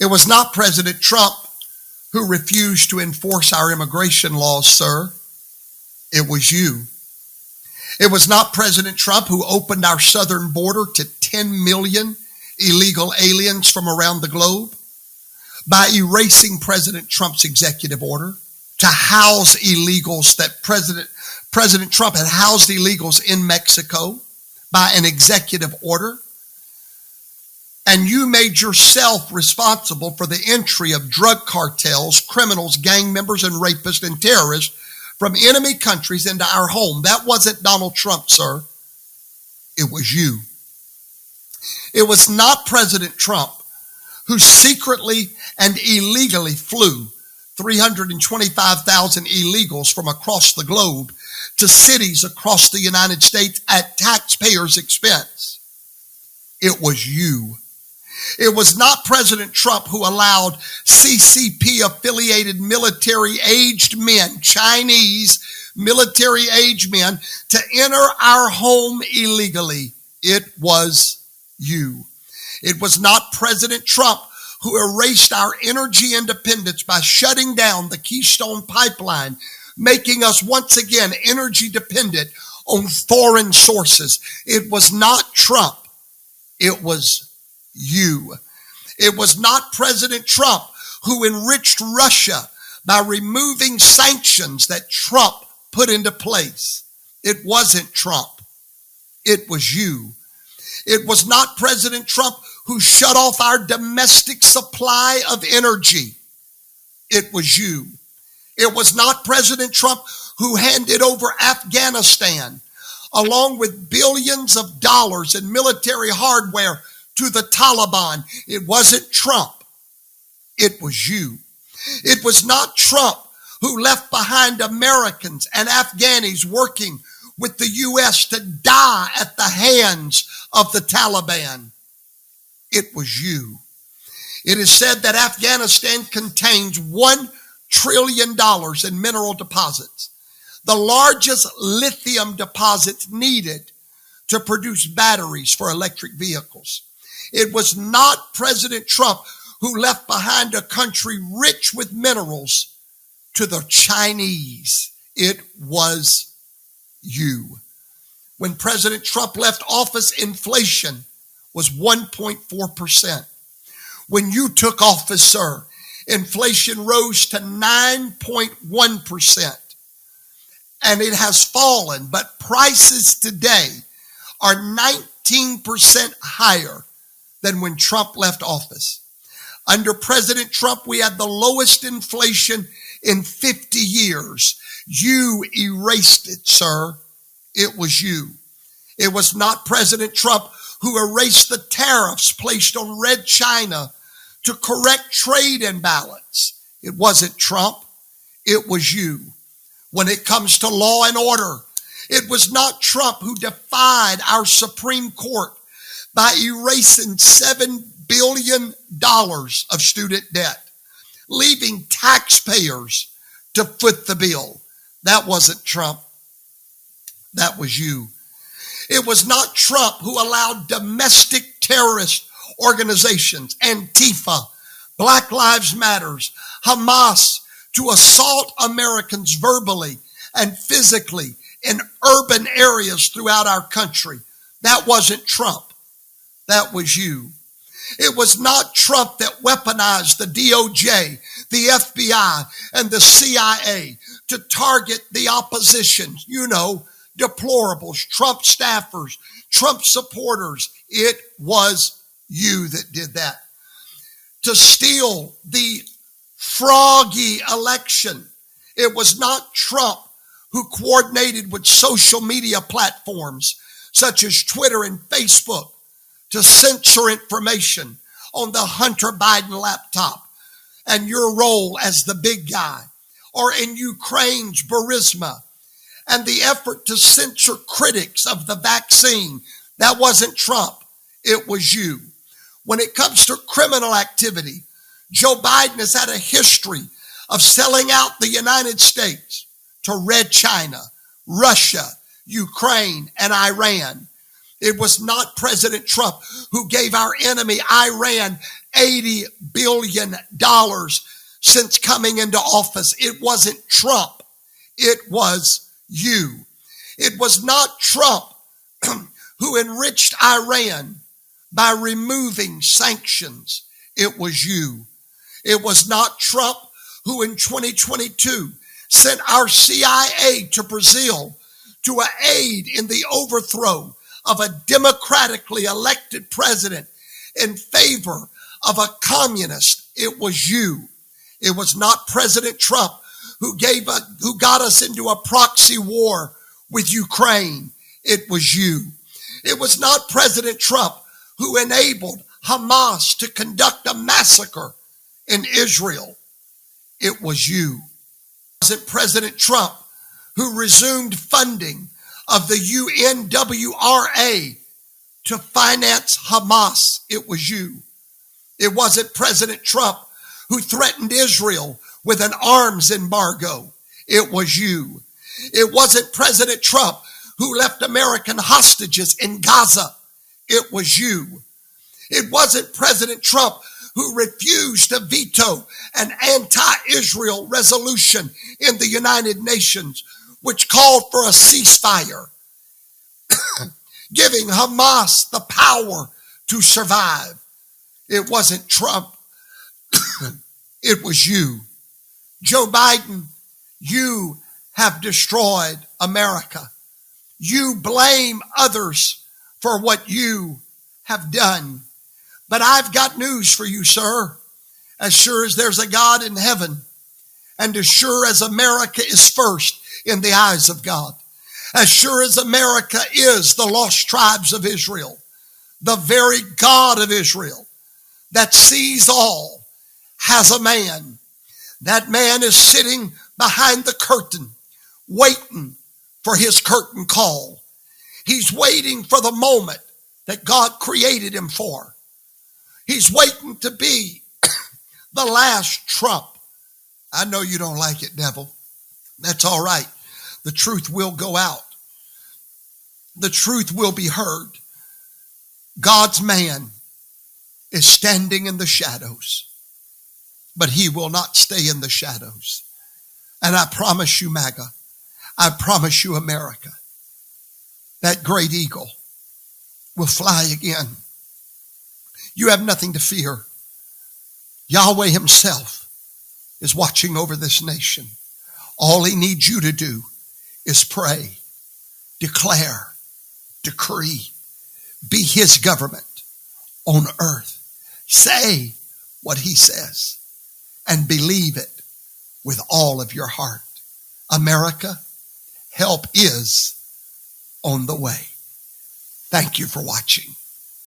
It was not President Trump who refused to enforce our immigration laws, sir. It was you. It was not President Trump who opened our southern border to 10 million illegal aliens from around the globe by erasing President Trump's executive order to house illegals that President Trump had housed illegals in Mexico by an executive order. And you made yourself responsible for the entry of drug cartels, criminals, gang members, and rapists and terrorists from enemy countries into our home. That wasn't Donald Trump, sir. It was you. It was not President Trump who secretly and illegally flew 325,000 illegals from across the globe to cities across the United States at taxpayers' expense. It was you. It was not President Trump who allowed CCP-affiliated military-aged men, Chinese military-aged men, to enter our home illegally. It was you. It was not President Trump who erased our energy independence by shutting down the Keystone Pipeline, making us once again energy dependent on foreign sources. It was not Trump. It was you. It was not President Trump who enriched Russia by removing sanctions that Trump put into place. It wasn't Trump. It was you. It was not President Trump who shut off our domestic supply of energy. It was you. It was not President Trump who handed over Afghanistan along with billions of dollars in military hardware to the Taliban. It wasn't Trump. It was you. It was not Trump who left behind Americans and Afghanis working with the U.S. to die at the hands of the Taliban. It was you. It is said that Afghanistan contains $1 trillion in mineral deposits, the largest lithium deposits needed to produce batteries for electric vehicles. It was not President Trump who left behind a country rich with minerals to the Chinese. It was you. When President Trump left office, inflation was 1.4%. When you took office, sir, inflation rose to 9.1%. And it has fallen, but prices today are 19% higher than when Trump left office. Under President Trump, we had the lowest inflation in 50 years. You erased it, sir. It was you. It was not President Trump who erased the tariffs placed on Red China to correct trade imbalance. It wasn't Trump. It was you. When it comes to law and order, it was not Trump who defied our Supreme Court by erasing $7 billion of student debt, leaving taxpayers to foot the bill. That wasn't Trump. That was you. It was not Trump who allowed domestic terrorist organizations, Antifa, Black Lives Matters, Hamas, to assault Americans verbally and physically in urban areas throughout our country. That wasn't Trump. That was you. It was not Trump that weaponized the DOJ, the FBI, and the CIA to target the opposition, deplorables, Trump staffers, Trump supporters. It was you that did that. To steal the froggy election. It was not Trump who coordinated with social media platforms such as Twitter and Facebook to censor information on the Hunter Biden laptop and your role as the big guy, or in Ukraine's Burisma and the effort to censor critics of the vaccine. That wasn't Trump. It was you. When it comes to criminal activity, Joe Biden has had a history of selling out the United States to Red China, Russia, Ukraine, and Iran. It was not President Trump who gave our enemy, Iran, $80 billion since coming into office. It wasn't Trump. It was you. It was not Trump who enriched Iran by removing sanctions. It was you. It was not Trump who in 2022 sent our CIA to Brazil to aid in the overthrow of a democratically elected president in favor of a communist. It was you. It was not President Trump who got us into a proxy war with Ukraine. It was you. It was not President Trump who enabled Hamas to conduct a massacre in Israel. It was you. It wasn't President Trump who resumed funding of the UNWRA to finance Hamas. It was you. It wasn't President Trump who threatened Israel with an arms embargo. It was you. It wasn't President Trump who left American hostages in Gaza. It was you. It wasn't President Trump who refused to veto an anti-Israel resolution in the United Nations, which called for a ceasefire, giving Hamas the power to survive. It wasn't Trump. It was you. Joe Biden, you have destroyed America. You blame others for what you have done. But I've got news for you, sir. As sure as there's a God in heaven, and as sure as America is first in the eyes of God, as sure as America is the lost tribes of Israel, the very God of Israel that sees all has a man. That man is sitting behind the curtain, waiting for his curtain call. He's waiting for the moment that God created him for. He's waiting to be the last trump. I know you don't like it, devil. That's all right. The truth will go out. The truth will be heard. God's man is standing in the shadows, but he will not stay in the shadows. And I promise you, MAGA, I promise you, America, that great eagle will fly again. You have nothing to fear. Yahweh himself is watching over this nation. All he needs you to do is pray, declare, decree, be his government on earth. Say what he says and believe it with all of your heart. America, help is on the way. Thank you for watching.